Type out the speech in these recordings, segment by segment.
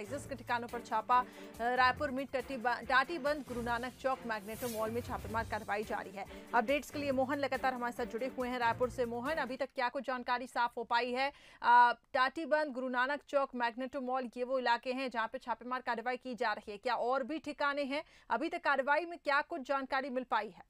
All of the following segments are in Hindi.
एडवर्टाइजर्स के ठिकानों पर छापा। रायपुर में टाटीबंद गुरु नानक चौक मैग्नेटो मॉल में छापेमार कार्रवाई जारी है। अपडेट्स के लिए मोहन लगातार हमारे साथ जुड़े हुए हैं रायपुर से। मोहन, अभी तक क्या कुछ जानकारी साफ हो पाई है? टाटीबंद गुरु नानक चौक मैग्नेटो मॉल ये वो इलाके हैं जहां पे छापेमार कार्रवाई की जा रही है, क्या और भी ठिकाने हैं? अभी तक कार्रवाई में क्या कुछ जानकारी मिल पाई है?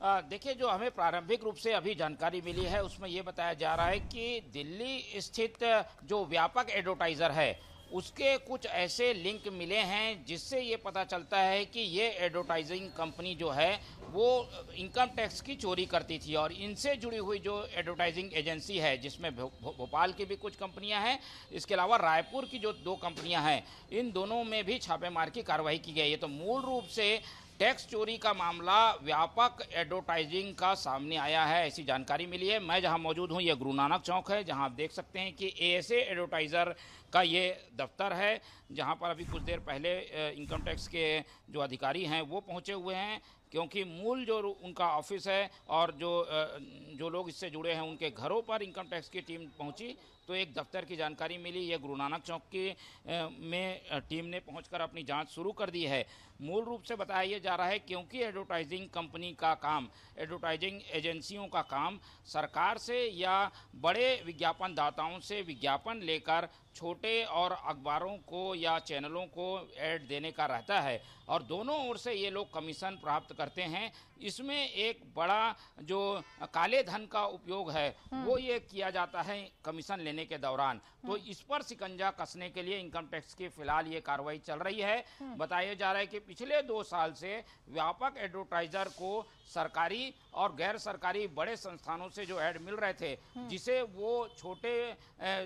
देखिए, जो हमें प्रारंभिक रूप से अभी जानकारी मिली है उसमें ये बताया जा रहा है कि दिल्ली स्थित जो व्यापक एडवर्टाइज़र है उसके कुछ ऐसे लिंक मिले हैं जिससे ये पता चलता है कि ये एडवर्टाइजिंग कंपनी जो है वो इनकम टैक्स की चोरी करती थी। और इनसे जुड़ी हुई जो एडवर्टाइजिंग एजेंसी है जिसमें भोपाल की भी कुछ कंपनियां हैं, इसके अलावा रायपुर की जो 2 कंपनियां हैं, इन दोनों में भी छापेमार की कार्रवाई की गई है। तो मूल रूप से टैक्स चोरी का मामला व्यापक एडवर्टाइजिंग का सामने आया है, ऐसी जानकारी मिली है। मैं जहां मौजूद हूं ये गुरु नानक चौक है, जहां आप देख सकते हैं कि एएसए एडवर्टाइज़र का ये दफ्तर है, जहां पर अभी कुछ देर पहले इनकम टैक्स के जो अधिकारी हैं वो पहुंचे हुए हैं, क्योंकि मूल जो उनका ऑफिस है और जो लोग इससे जुड़े हैं उनके घरों पर इनकम टैक्स की टीम पहुंची तो एक दफ्तर की जानकारी मिली। ये गुरु नानक चौक की में टीम ने पहुंचकर अपनी जांच शुरू कर दी है। मूल रूप से बताया जा रहा है क्योंकि एडवर्टाइजिंग कंपनी का काम, एडवर्टाइजिंग एजेंसियों का काम सरकार से या बड़े विज्ञापन दाताओं से विज्ञापन लेकर छोटे और अखबारों को या चैनलों को ऐड देने का रहता है और दोनों ओर से ये लोग कमीशन प्राप्त करते हैं। इसमें एक बड़ा जो काले धन का उपयोग है वो ये किया जाता है कमीशन लेने के दौरान। तो इस पर शिकंजा कसने के लिए इनकम टैक्स की फिलहाल ये कार्रवाई चल रही है। बताया जा रहा है कि पिछले 2 साल से व्यापक एडवर्टाइजर को सरकारी और गैर सरकारी बड़े संस्थानों से जो ऐड मिल रहे थे, जिसे वो छोटे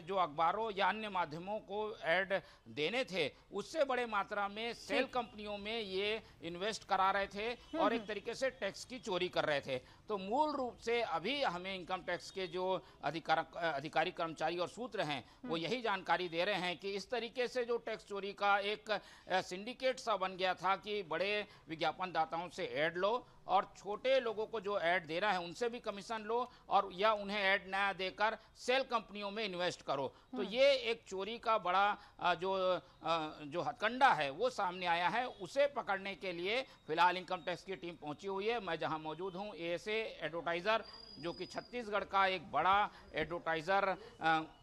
जो अखबारों या अन्य माध्यमों को ऐड देने थे, उससे बड़े मात्रा में सेल कंपनियों में ये इन्वेस्ट करा रहे थे और एक तरीके से टैक्स की चोरी कर रहे थे। तो मूल रूप से अभी हमें इनकम टैक्स के जो अधिकारी कर्मचारी और सूत्र हैं वो यही जानकारी दे रहे हैं कि इस तरीके से जो टैक्स चोरी का एक सिंडिकेट सा बन गया था कि बड़े विज्ञापन दाताओं से ऐड लो और छोटे लोगों को जो ऐड देना है उनसे भी कमीशन लो और या उन्हें ऐड नया देकर सेल कंपनियों में इन्वेस्ट करो। तो ये एक चोरी का बड़ा जो हथकंडा है वो सामने आया है। उसे पकड़ने के लिए फिलहाल इनकम टैक्स की टीम पहुंची हुई है। मैं जहां मौजूद हूं एएसए एडवर्टाइज़र, जो कि छत्तीसगढ़ का एक बड़ा एडवर्टाइज़र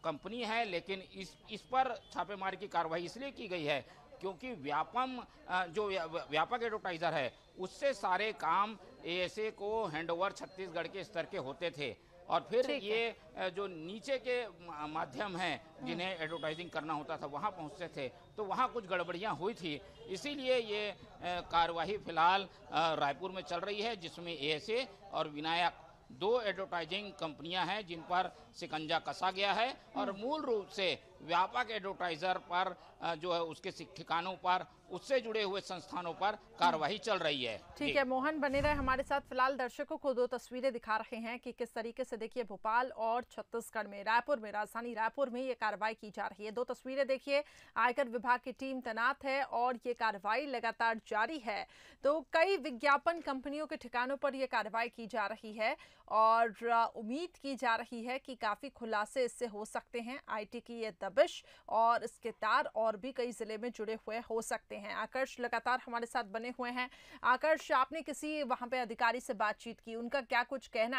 कंपनी है, लेकिन इस पर छापेमारी की कार्रवाई इसलिए की गई है क्योंकि जो व्यापक एडवर्टाइज़र है उससे सारे काम एएसए को हैंडओवर छत्तीसगढ़ के स्तर के होते थे और फिर ये जो नीचे के माध्यम हैं जिन्हें एडवर्टाइजिंग करना होता था वहाँ पहुँचते थे, तो वहाँ कुछ गड़बड़ियाँ हुई थी। इसीलिए ये कार्यवाही फिलहाल रायपुर में चल रही है, जिसमें एएसए और विनायक 2 एडवर्टाइजिंग कंपनियां हैं जिन पर शिकंजा कसा गया है और मूल रूप से व्यापक एडवर्टाइजर पर जो है उसके ठिकानों पर उससे जुड़े हुए संस्थानों पर कार्रवाई चल रही है। ठीक है मोहन, बने रहे हमारे साथ। फिलहाल दर्शकों को 2 तस्वीरें दिखा रहे हैं कि किस तरीके से देखिए भोपाल और छत्तीसगढ़ में, रायपुर में, राजधानी रायपुर में ये कार्रवाई की जा रही है। 2 तस्वीरें देखिए, आयकर विभाग की टीम तैनात है और ये कार्रवाई लगातार जारी है। तो कई विज्ञापन कंपनियों के ठिकानों पर यह कार्रवाई की जा रही है और उम्मीद की जा रही है कि काफी खुलासे इससे हो सकते हैं। आईटी की ये दबिश और इसके तार और भी कई जिले में जुड़े हुए हो सकते हैं। आकर्ष लगातार हमारे साथ बने हुए हैं। आकर्ष, आपने किसी वहां पे अधिकारी से बातचीत की, उनका क्या कुछ कहना